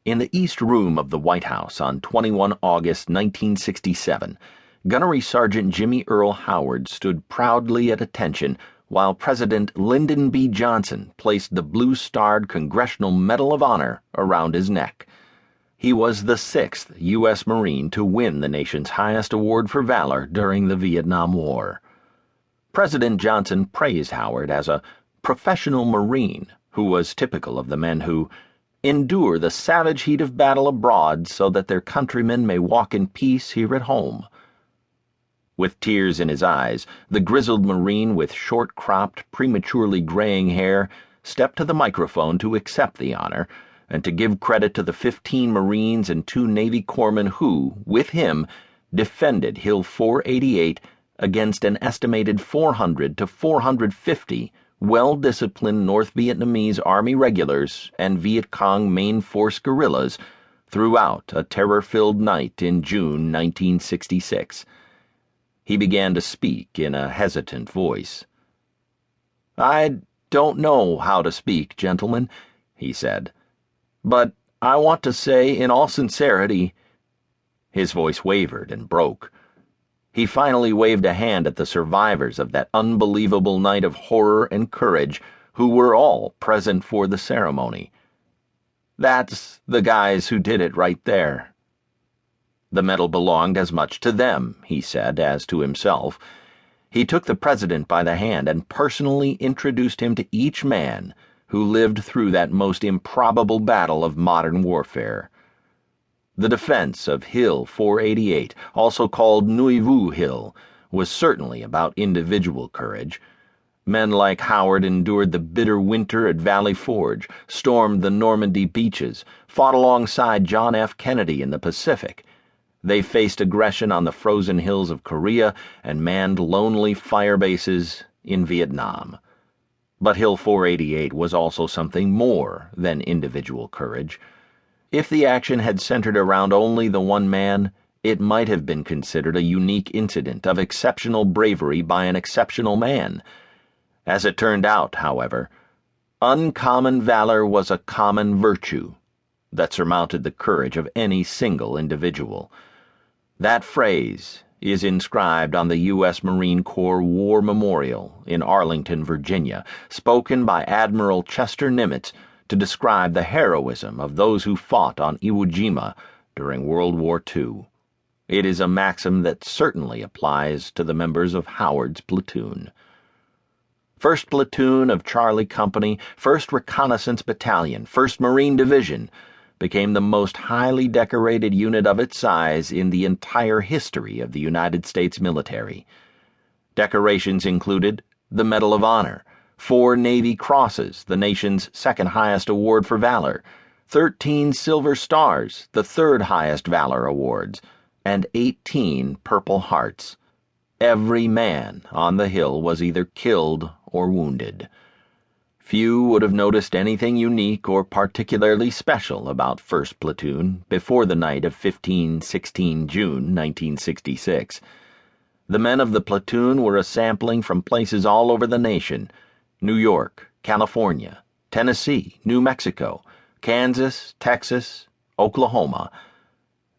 In the East Room of the White House on 21 August 1967, Gunnery Sergeant Jimmy Earl Howard stood proudly at attention while President Lyndon B. Johnson placed the blue-starred Congressional Medal of Honor around his neck. He was the 6th U.S. Marine to win the nation's highest award for valor during the Vietnam War. President Johnson praised Howard as a professional Marine who was typical of the men who endure the savage heat of battle abroad so that their countrymen may walk in peace here at home. With tears in his eyes, the grizzled Marine with short-cropped, prematurely graying hair stepped to the microphone to accept the honor and to give credit to the 15 Marines and 2 Navy corpsmen who, with him, defended Hill 488 against an estimated 400 to 450 well-disciplined North Vietnamese Army regulars and Viet Cong main force guerrillas throughout a terror-filled night in June 1966. He began to speak in a hesitant voice. "I don't know how to speak, gentlemen," he said, "but I want to say in all sincerity—" His voice wavered and broke. He finally waved a hand at the survivors of that unbelievable night of horror and courage who were all present for the ceremony. "That's the guys who did it right there." The medal belonged as much to them, he said, as to himself. He took the president by the hand and personally introduced him to each man who lived through that most improbable battle of modern warfare. The defense of Hill 488, also called Nuy Vu Hill, was certainly about individual courage. Men like Howard endured the bitter winter at Valley Forge, stormed the Normandy beaches, fought alongside John F. Kennedy in the Pacific. They faced aggression on the frozen hills of Korea and manned lonely fire bases in Vietnam. But Hill 488 was also something more than individual courage. If the action had centered around only the one man, it might have been considered a unique incident of exceptional bravery by an exceptional man. As it turned out, however, uncommon valor was a common virtue that surmounted the courage of any single individual. That phrase is inscribed on the U.S. Marine Corps War Memorial in Arlington, Virginia, spoken by Admiral Chester Nimitz to describe the heroism of those who fought on Iwo Jima during World War II. It is a maxim that certainly applies to the members of Howard's platoon. 1st Platoon of Charlie Company, 1st Reconnaissance Battalion, 1st Marine Division became the most highly decorated unit of its size in the entire history of the United States military. Decorations included the Medal of Honor, 4 Navy Crosses, the nation's 2nd highest award for valor, 13 Silver Stars, the 3rd highest valor awards, and 18 Purple Hearts. Every man on the hill was either killed or wounded. Few would have noticed anything unique or particularly special about 1st Platoon before the night of 15-16 June 1966. The men of the platoon were a sampling from places all over the nation: New York, California, Tennessee, New Mexico, Kansas, Texas, Oklahoma.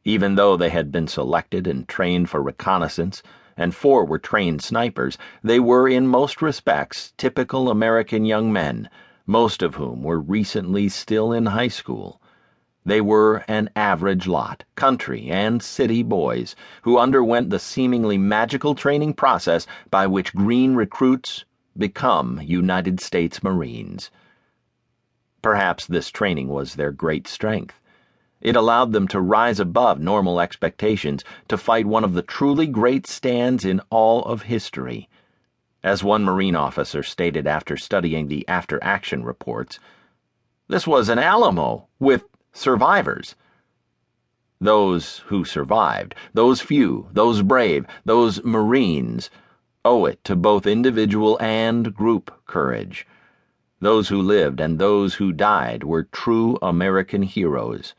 Even though they had been selected and trained for reconnaissance, and 4 were trained snipers, they were in most respects typical American young men, most of whom were recently still in high school. They were an average lot, country and city boys, who underwent the seemingly magical training process by which green recruits become United States Marines. Perhaps this training was their great strength. It allowed them to rise above normal expectations to fight one of the truly great stands in all of history. As one Marine officer stated after studying the after-action reports, "This was an Alamo with survivors." Those who survived, those few, those brave, those Marines, owe it to both individual and group courage. Those who lived and those who died were true American heroes.